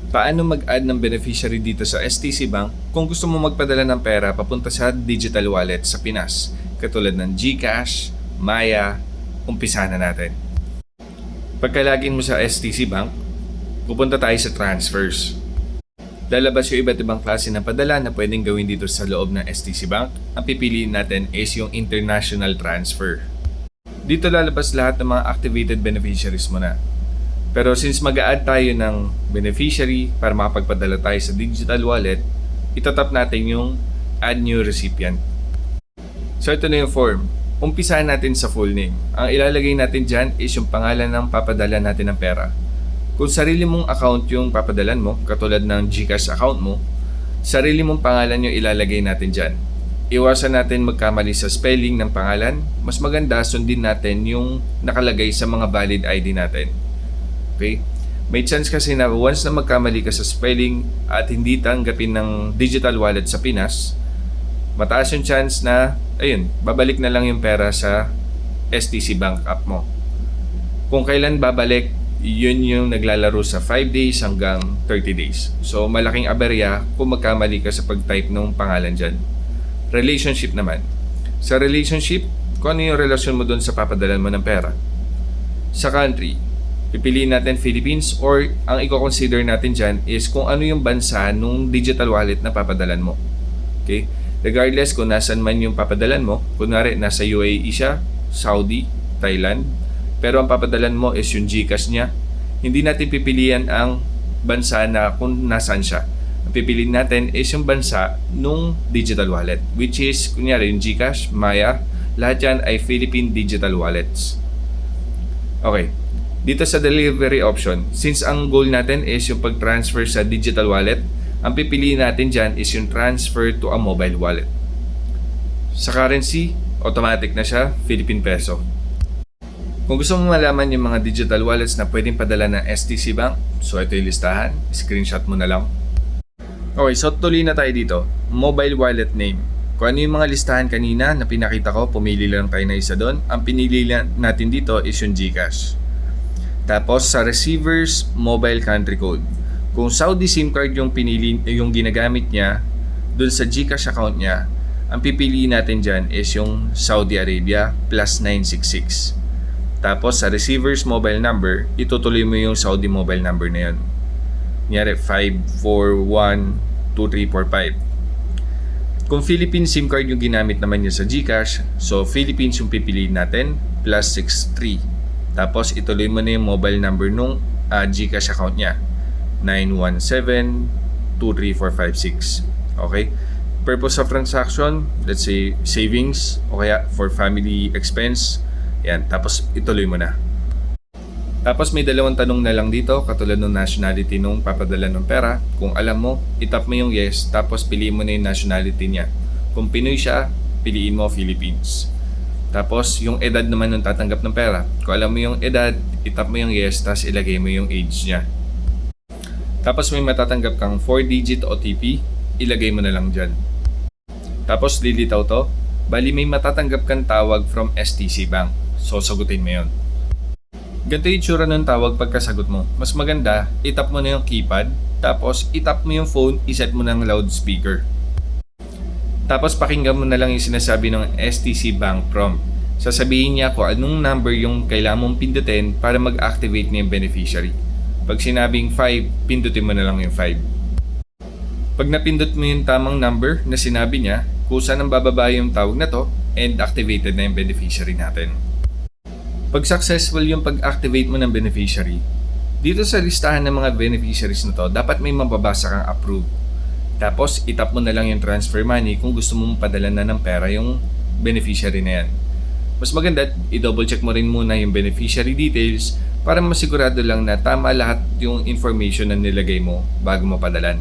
Paano mag-add ng beneficiary dito sa STC Bank kung gusto mo magpadala ng pera papunta sa digital wallet sa Pinas, katulad ng GCash, Maya, umpisa na natin. Pagkalagin mo sa STC Bank, pupunta tayo sa transfers. Lalabas yung iba't ibang klase ng padala na pwedeng gawin dito sa loob ng STC Bank. Ang pipiliin natin is yung international transfer. Dito lalabas lahat ng mga activated beneficiaries mo na. Pero since mag-a-add tayo ng beneficiary para makapagpadala tayo sa digital wallet, itatap natin yung add new recipient. So ito na yung form. Umpisahan natin sa full name. Ang ilalagay natin dyan is yung pangalan ng papadala natin ng pera. Kung sarili mong account yung papadalan mo, katulad ng GCash account mo, sarili mong pangalan yung ilalagay natin dyan. Iwasan natin magkamali sa spelling ng pangalan. Mas maganda sundin natin yung nakalagay sa mga valid ID natin. Okay? May chance kasi na once na magkamali ka sa spelling at hindi tanggapin ng digital wallet sa Pinas, mataas yung chance na, babalik na lang yung pera sa STC Bank app mo. Kung kailan babalik, yun yung naglalaro sa 5 days hanggang 30 days. So, malaking aberya kung magkamali ka sa pag-type ng pangalan dyan. Relationship naman. Sa relationship, kung ano yung relasyon mo dun sa papadalan mo ng pera. Sa country, pipiliin natin Philippines or ang i-consider natin dyan is kung ano yung bansa nung digital wallet na papadalan mo. Okay? Regardless kung nasan man yung papadalan mo, kunwari nasa UAE siya, Saudi, Thailand, pero ang papadalan mo is yung GCash niya, hindi natin pipilian ang bansa na kung nasan siya. Ang pipiliin natin is yung bansa nung digital wallet, which is, kunyari yung GCash, Maya, lahat yan ay Philippine digital wallets. Okay. Dito sa delivery option, since ang goal natin is yung pag-transfer sa digital wallet, ang pipiliin natin dyan is yung transfer to a mobile wallet. Sa currency, automatic na siya, Philippine peso. Kung gusto mo malaman yung mga digital wallets na pwedeng padala ng STC Bank, so ito yung listahan, screenshot mo na lang. Okay, so tuloy na tayo dito. Mobile wallet name. Kung ano yung mga listahan kanina na pinakita ko, pumili lang tayo na isa doon. Ang pinili natin dito is yung GCash. Tapos sa receivers, mobile country code. Kung Saudi SIM card yung ginagamit niya doon sa GCash account niya, ang pipiliin natin dyan is yung Saudi Arabia plus 966. Tapos sa receiver's mobile number, itutuloy mo yung Saudi mobile number na yun. Kunyari 5412345. Kung Philippine SIM card yung ginamit naman niya sa GCash, so Philippines yung pipiliin natin plus 63. Tapos ituloy mo na yung mobile number nung GCash account niya. 917-23456. Okay? Purpose of transaction, let's say savings o kaya for family expense. Yan, tapos ituloy mo na. Tapos may dalawang tanong na lang dito, katulad ng nationality nung papadala ng pera. Kung alam mo, itap mo yung yes, tapos piliin mo na yung nationality niya. Kung Pinoy siya, piliin mo Philippines. Tapos yung edad naman nung tatanggap ng pera. Kung alam mo yung edad, itap mo yung yes, tapos ilagay mo yung age niya. Tapos may matatanggap kang 4-digit OTP, ilagay mo na lang dyan. Tapos lilitaw to, bali may matatanggap kang tawag from STC Bank. So sagutin mo yun. Ganito yung tsura ng tawag pagkasagot mo. Mas maganda, itap mo na yung keypad, tapos itap mo yung phone, iset mo ng loudspeaker. Tapos pakinggan mo na lang yung sinasabi ng STC Bank prompt. Sasabihin niya kung anong number yung kailangan mong pindutin para mag-activate na yung beneficiary. Pag sinabing 5, pindutin mo na lang yung 5. Pag napindot mo yung tamang number na sinabi niya, kusa nang bababa yung tawag na to and activated na yung beneficiary natin. Pag successful yung pag-activate mo ng beneficiary, dito sa listahan ng mga beneficiaries na to, dapat may mababasa kang approve. Tapos, itap mo na lang yung transfer money kung gusto mong padala na ng pera yung beneficiary na yan. Mas maganda, i-double check mo rin muna yung beneficiary details para masigurado lang na tama lahat yung information na nilagay mo bago mo padalan.